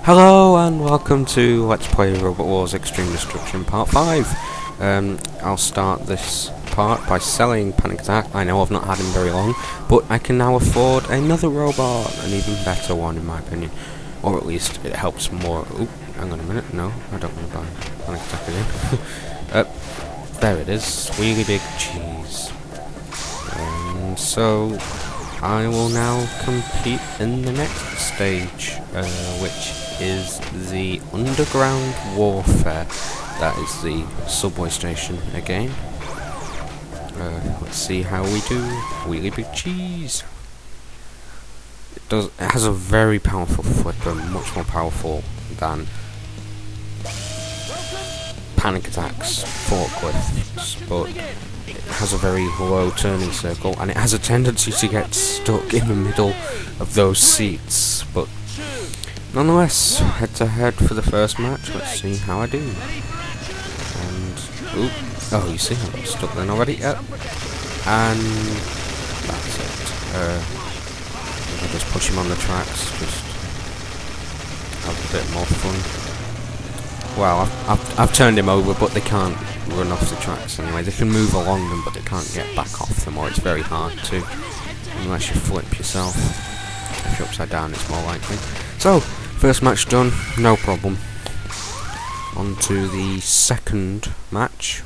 Hello and welcome to Let's Play Robot Wars Extreme Destruction Part 5. I'll start this part by selling Panic Attack. I know I've not had him very long, but I can now afford another robot, an even better one in my opinion. Or at least it helps more. Oop, hang on a minute, no, I don't want to buy Panic Attack again. There it is, really big cheese. So I will now compete in the next stage, which is the Underground Warfare. That is the subway station again. Let's see how we do. Really big cheese. It has a very powerful flipper, much more powerful than Panic Attack's forklifts, but it has a very low turning circle, and it has a tendency to get stuck in the middle of those seats, but nonetheless, head to head for the first match. Let's see how I do. And oh, you see, I got stuck then already. Yep. And that's it. I'll just push him on the tracks, just have a bit more fun. Well, I've turned him over, but they can't run off the tracks anyway. They can move along them, but they can't get back off them, or it's very hard to, unless you flip yourself. If you're upside down, it's more likely. So, first match done, no problem. On to the second match.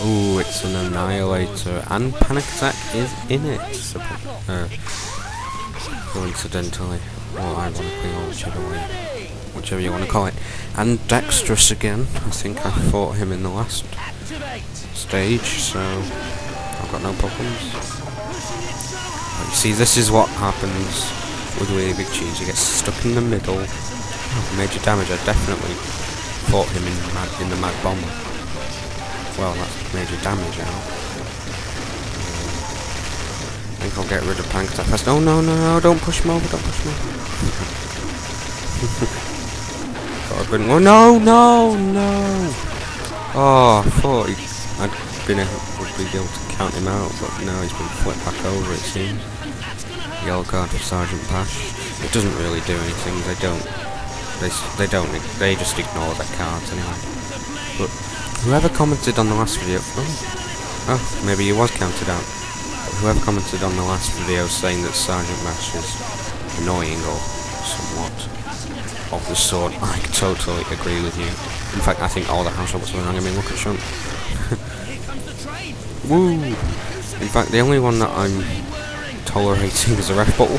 Ooh, it's an Annihilator, and Panic Attack is in it. Coincidentally, or ironically, or whichever you want to call it. And Dexterous again. I think I fought him in the last stage, so I've got no problems. But you see, this is what happens with really big cheese. You get stuck in the middle. Oh, major damage. I definitely fought him in the Mad Bomber. Well, that's major damage now. I think I'll get rid of Panic Attack first. Oh no, don't push him over, don't push him over. Got a good one. Oh no! Oh, I thought would be able to count him out, but no, he's been flipped back over, it seems. Yellow card for Sergeant Pash. It doesn't really do anything, they just ignore their cards anyway. But whoever commented on the last video, oh, maybe he was counted out. But whoever commented on the last video saying that Sergeant Pash is annoying or somewhat of the sort, I totally agree with you. In fact, I think all the house robots are annoying. I mean, look at Sean. Woo! In fact, the only one that I'm tolerating is a ref bottle.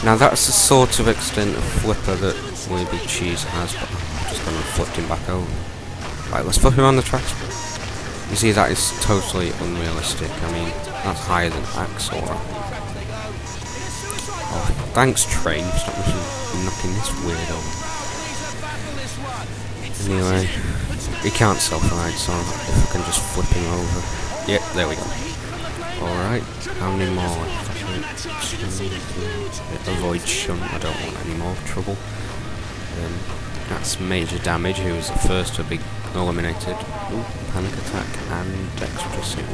Now that's the sort of extent of flipper that Really Big Cheese has, but I'm just going to flip him back over. Right, let's flip him on the tracks. You see, that is totally unrealistic. I mean, that's higher than Axel. Oh, thanks, train. Stop knocking this weirdo. Anyway, he can't self-ride, so if I can just flip him over. Yep, there we go. Alright, how many more? Avoid shunt, I don't want any more trouble. That's major damage, who was the first to be eliminated. Ooh, Panic Attack and Dexterous, it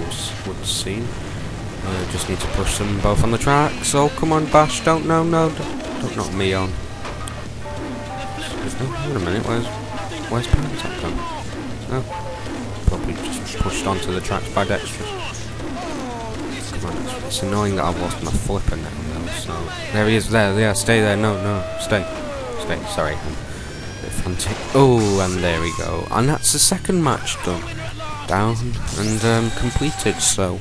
would seem. Just need to push them both on the track, so come on Bash, don't knock me on. Oh, wait a minute, where's Panic Attack gone? Oh, probably just pushed onto the tracks by Dexterous. Come on, it's annoying that I've lost my flipper now though, so... There he is, there, stay there, no, stay, sorry. Frantic. Oh, and there we go. And that's the second match done. Down and completed, so...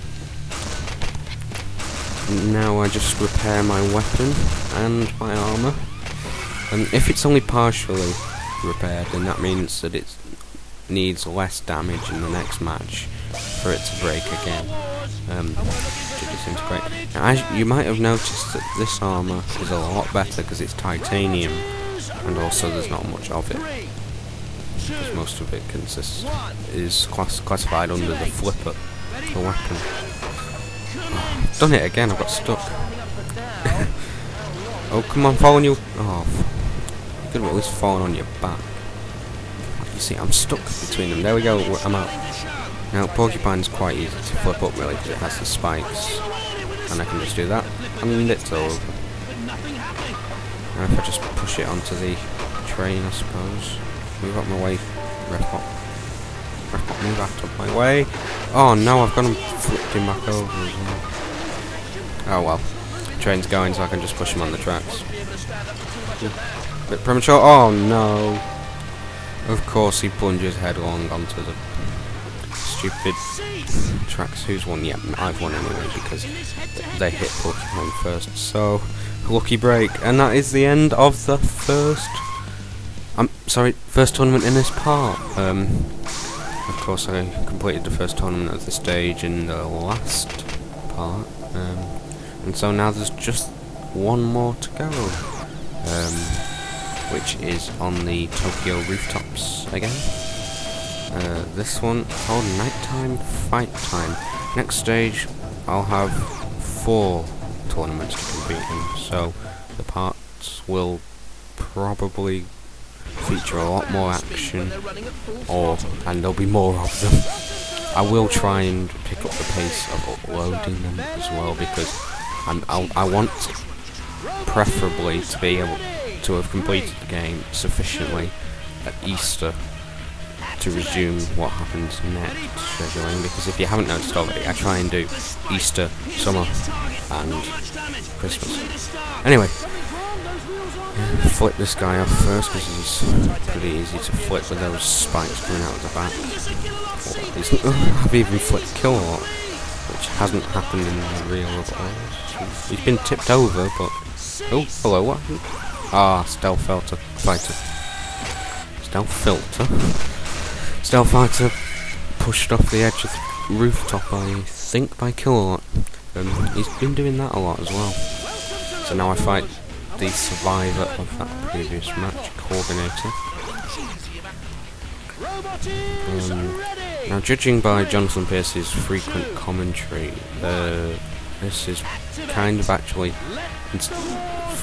Now I just repair my weapon and my armour. And if it's only partially repaired, then that means that it needs less damage in the next match for it to break again. To disintegrate. Now, you might have noticed that this armour is a lot better because it's titanium, and also there's not much of it. Because most of it is classified under the flipper, the weapon. Oh, done it again, I got stuck. Oh, come on, fall on you. Oh, you could have at least fallen on your back. You see, I'm stuck between them. There we go, I'm out. Now, Porcupine's quite easy to flip up, really, because it has the spikes. And I can just do that, and it's over. if I just push it onto the train, I suppose. Move out my way, Repot. Repot, move out of my way. Oh no, I've got him flipped him back over as well. Oh well. Train's going, so I can just push him on the tracks. A bit premature. Oh no. Of course he plunges headlong onto the stupid tracks. Who's won? Yeah, I've won anyway because they hit Pokemon first. So, lucky break. And that is the end of the first tournament in this part. Of course I completed the first tournament of the stage in the last part. And so now there's just one more to go. Which is on the Tokyo rooftops again. This one called Nighttime Fight Time. Next stage, I'll have 4 tournaments to compete in, so the parts will probably feature a lot more action, and there'll be more of them. I will try and pick up the pace of uploading them as well, because I want preferably to be able to have completed the game sufficiently at Easter to resume what happens next scheduling, because if you haven't noticed already, I try and do Easter, summer and Christmas. Anyway, flip this guy off first because he's pretty easy to flip with those spikes coming out of the back. I've even flipped Kilowatt, which hasn't happened in the real world. He's been tipped over, but oh, hello, what? Ah, Stealth Filter Fighter. Stealth Filter? Stealth Fighter pushed off the edge of the rooftop, I think, by Kilowatt. He's been doing that a lot as well. So now I fight the survivor of that previous match, Coordinator. Now, judging by Jonathan Pierce's frequent commentary, this is kind of actually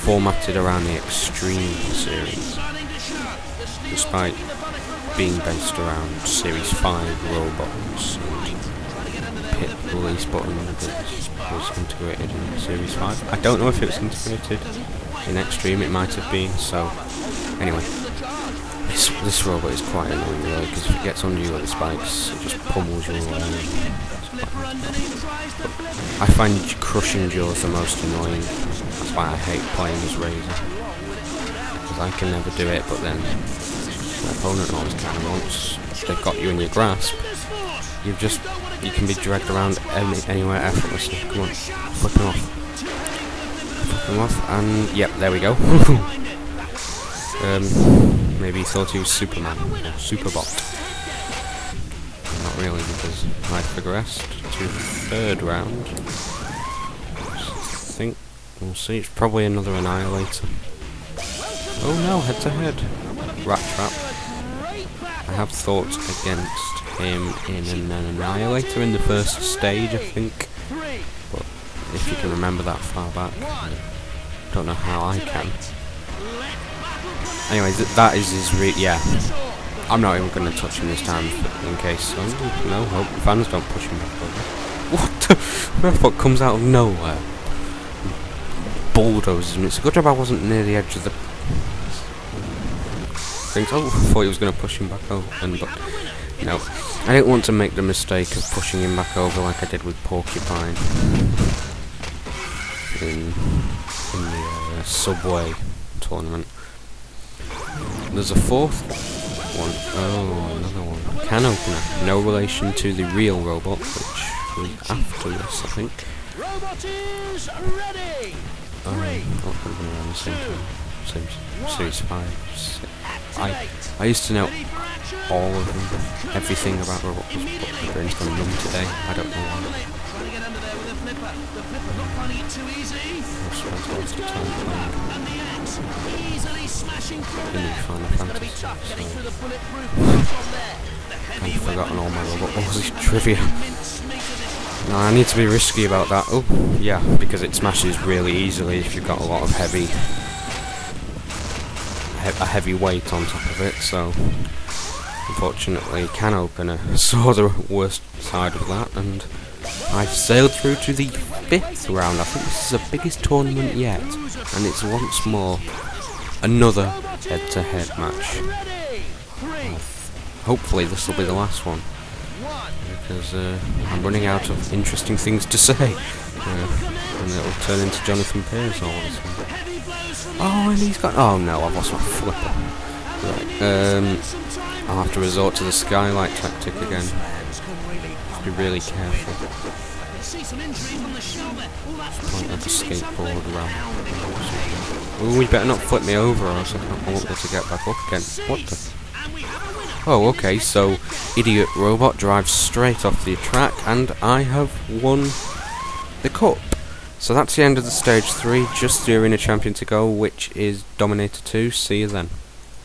formatted around the Extreme series, despite being based around Series 5 robots and pit release button that was integrated in Series 5. I don't know if it was integrated in Extreme, it might have been, so anyway. This robot is quite annoying really, because if it gets under you with the spikes, it just pummels you away. I find crushing jaws the most annoying. That's why I hate playing as Razor, because I can never do it, but then the opponent always kind of wants. They've got you in your grasp. You can be dragged around anywhere effortlessly. Come on, flip him off. Flip him off, and yep, there we go. Maybe he thought he was Superman or Superbot. Not really, because I progressed to the 3rd round. I think we'll see. It's probably another Annihilator. Oh no, head to head. Rat Trap. I have thought against him in an Annihilator in the first stage, I think. But if you can remember that far back, I don't know how I can. Anyway, that is his yeah. I'm not even going to touch him this time in case. No, hope fans don't push him back over. What the? What comes out of nowhere? Bulldozes him. It's a good job I wasn't near the edge of the things. Oh, I thought he was going to push him back over, but no. I didn't want to make the mistake of pushing him back over like I did with Porcupine in the Subway tournament. There's a 4th one. Oh, another one. Can opener. No relation to the real robot, which was after this, I think. That could have been around the same time. Series 5. I used to know all of them, everything about robots, but my brain's gone numb today. I don't know why. I've spent lots of time playing the new Final Fantasy, so I've forgotten all my Robot Wars trivia. Now I need to be risky about that. Oh, yeah, because it smashes really easily if you've got a lot of heavy weight on top of it, so unfortunately Can Opener saw the worst side of that, and I've sailed through to the 5th round. I think this is the biggest tournament yet, and it's once more another head-to-head match. Hopefully this will be the last one, because I'm running out of interesting things to say, and it'll turn into Jonathan Pierce all of a sudden. Oh, and he's got... Oh no, I've lost my flipper. Right, I'll have to resort to the skylight tactic again. Just be really careful. Point at the skateboard around. Oh, we better not flip me over, or else I won't be able to get back up again. What the... Oh, okay, so Idiot Robot drives straight off the track, and I have won the cup. So that's the end of the stage 3, just the Arena Champion to go, which is Dominator 2. See you then.